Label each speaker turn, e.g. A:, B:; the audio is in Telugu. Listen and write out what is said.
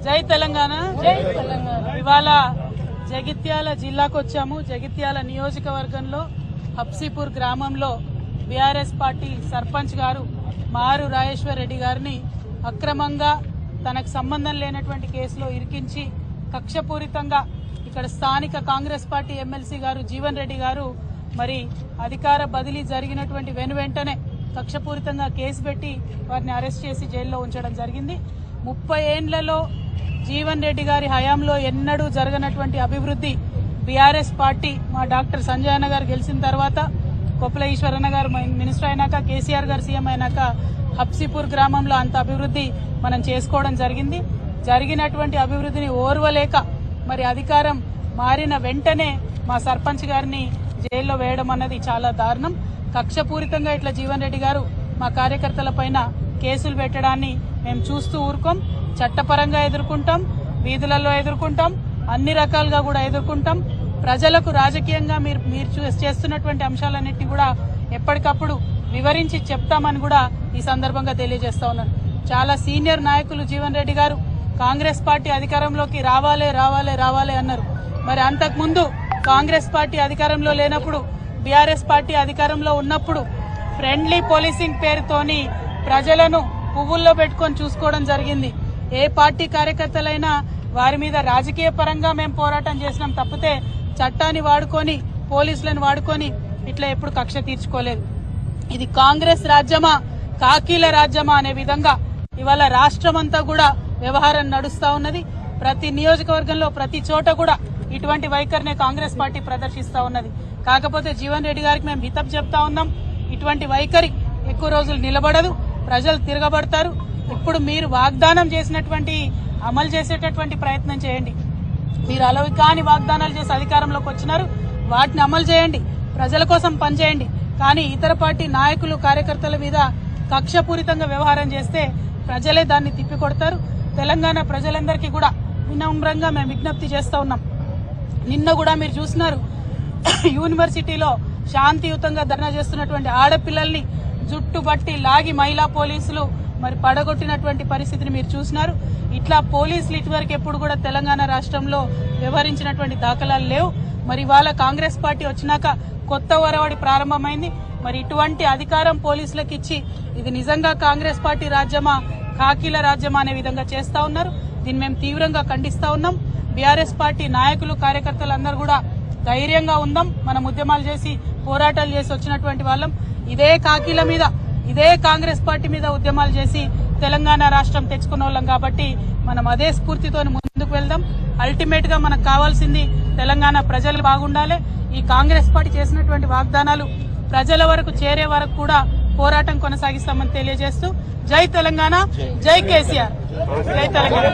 A: జై తెలంగాణ. ఇవాళ జగిత్యాల జిల్లాకు వచ్చాము. జగిత్యాల నియోజకవర్గంలో హబ్సీపూర్ గ్రామంలో బీఆర్ఎస్ పార్టీ సర్పంచ్ గారు మారు రాజేశ్వర్ రెడ్డి గారిని అక్రమంగా తనకు సంబంధం లేనటువంటి కేసులో ఇరికించి కక్షపూరితంగా ఇక్కడ స్థానిక కాంగ్రెస్ పార్టీ ఎమ్మెల్సీ గారు జీవన్ రెడ్డి గారు మరి అధికార బదిలీ జరిగినటువంటి వెనువెంటనే కక్షపూరితంగా కేసు పెట్టి వారిని అరెస్ట్ చేసి జైల్లో ఉంచడం జరిగింది. 30 ఏండ్లలో జీవన్ రెడ్డి గారి హయాంలో ఎన్నడూ జరగనటువంటి అభివృద్ధి బీఆర్ఎస్ పార్టీ మా డాక్టర్ సంజయ్ అన్న గారు గెలిచిన తర్వాత, కొప్పుల ఈశ్వరన్న గారు మినిస్టర్ అయినాక, కేసీఆర్ గారు సీఎం అయినాక హబ్సీపూర్ గ్రామంలో అంత అభివృద్ధి మనం చేసుకోవడం జరిగింది. జరిగినటువంటి అభివృద్ధిని ఓర్వలేక మరి అధికారం మారిన వెంటనే మా సర్పంచ్ గారిని జైల్లో వేయడం అన్నది చాలా దారుణం. కక్షపూరితంగా ఇట్లా జీవన్ రెడ్డి గారు మా కార్యకర్తల పైన కేసులు పెట్టడాన్ని మేము చూస్తూ ఊరుకోం. చట్టపరంగా ఎదుర్కొంటాం, వీధులలో ఎదుర్కొంటాం, అన్ని రకాలుగా కూడా ఎదుర్కొంటాం. ప్రజలకు రాజకీయంగా మీరు చేస్తున్నటువంటి అంశాలన్నింటినీ కూడా ఎప్పటికప్పుడు వివరించి చెప్తామని కూడా ఈ సందర్భంగా తెలియజేస్తా ఉన్నాను. చాలా సీనియర్ నాయకులు జీవన్ రెడ్డి గారు కాంగ్రెస్ పార్టీ అధికారంలోకి రావాలే రావాలే రావాలే అన్నారు. మరి అంతకుముందు కాంగ్రెస్ పార్టీ అధికారంలో లేనప్పుడు, బీఆర్ఎస్ పార్టీ అధికారంలో ఉన్నప్పుడు ఫ్రెండ్లీ పోలీసింగ్ పేరుతోని ప్రజలను పువ్వుల్లో పెట్టుకొని చూసుకోవడం జరిగింది. ఏ పార్టీ కార్యకర్తలైనా వారి మీద రాజకీయ పరంగా మేము పోరాటం చేసినాం తప్పితే చట్టాన్ని వాడుకొని, పోలీసులను వాడుకొని ఇట్లా ఎప్పుడు కక్ష తీర్చుకోలేదు. ఇది కాంగ్రెస్ రాజ్యమా, కాకీల రాజ్యమా అనే విధంగా ఇవాళ రాష్ట్రమంతా కూడా వ్యవహారం నడుస్తా ఉన్నది. ప్రతి నియోజకవర్గంలో ప్రతి చోట కూడా ఇటువంటి వైఖరినే కాంగ్రెస్ పార్టీ ప్రదర్శిస్తా ఉన్నది. కాకపోతే జీవన్ రెడ్డి గారికి మేము హితవు చెప్తా ఉన్నాం, ఇటువంటి వైఖరి ఎక్కువ రోజులు నిలబడదు, ప్రజలు తిరగబడతారు. ఇప్పుడు మీరు వాగ్దానం చేసినటువంటి అమలు చేసేటటువంటి ప్రయత్నం చేయండి. మీరు అలవి కాని వాగ్దానాలు చేసి అధికారంలోకి వచ్చినారు, వాటిని అమలు చేయండి, ప్రజల కోసం పనిచేయండి. కానీ ఇతర పార్టీ నాయకులు, కార్యకర్తల మీద కక్షపూరితంగా వ్యవహారం చేస్తే ప్రజలే దాన్ని తిప్పికొడతారు. తెలంగాణ ప్రజలందరికీ కూడా వినమ్రంగా మేము విజ్ఞప్తి చేస్తా ఉన్నాం. నిన్న కూడా మీరు చూసినారు, యూనివర్సిటీలో శాంతియుతంగా ధర్నా చేస్తున్నటువంటి ఆడపిల్లల్ని జుట్టుబట్టి లాగి మహిళా పోలీసులు మరి పడగొట్టినటువంటి పరిస్థితిని మీరు చూసినారు. ఇట్లా పోలీసులు ఇటువరకు ఎప్పుడు కూడా తెలంగాణ రాష్ట్రంలో వ్యవహరించినటువంటి దాఖలాలు లేవు. మరి ఇవాళ కాంగ్రెస్ పార్టీ వచ్చినాక కొత్త ఒరవడి ప్రారంభమైంది. మరి ఇటువంటి అధికారం పోలీసులకు ఇచ్చి ఇది నిజంగా కాంగ్రెస్ పార్టీ రాజ్యమా, కాకీల రాజ్యమా అనే విధంగా చేస్తా ఉన్నారు. దీన్ని మేము తీవ్రంగా ఖండిస్తా ఉన్నాం. బీఆర్ఎస్ పార్టీ నాయకులు, కార్యకర్తలు అందరూ కూడా ధైర్యంగా ఉందాం. మనం ఉద్యమాలు చేసి, పోరాటాలు చేసి వచ్చినటువంటి వాళ్ళం. ఇదే కాకీల మీద, ఇదే కాంగ్రెస్ పార్టీ మీద ఉద్యమాలు చేసి తెలంగాణ రాష్ట్రం తెచ్చుకున్న వాళ్ళం కాబట్టి మనం అదే స్ఫూర్తితో ముందుకు వెళ్దాం. అల్టిమేట్ గా మనకు కావాల్సింది తెలంగాణ ప్రజలు బాగుండాలి. ఈ కాంగ్రెస్ పార్టీ చేసినటువంటి వాగ్దానాలు ప్రజల వరకు చేరే వరకు కూడా పోరాటం కొనసాగిస్తామని తెలియజేస్తూ జై తెలంగాణ, జై కేసీఆర్, జై తెలంగాణ.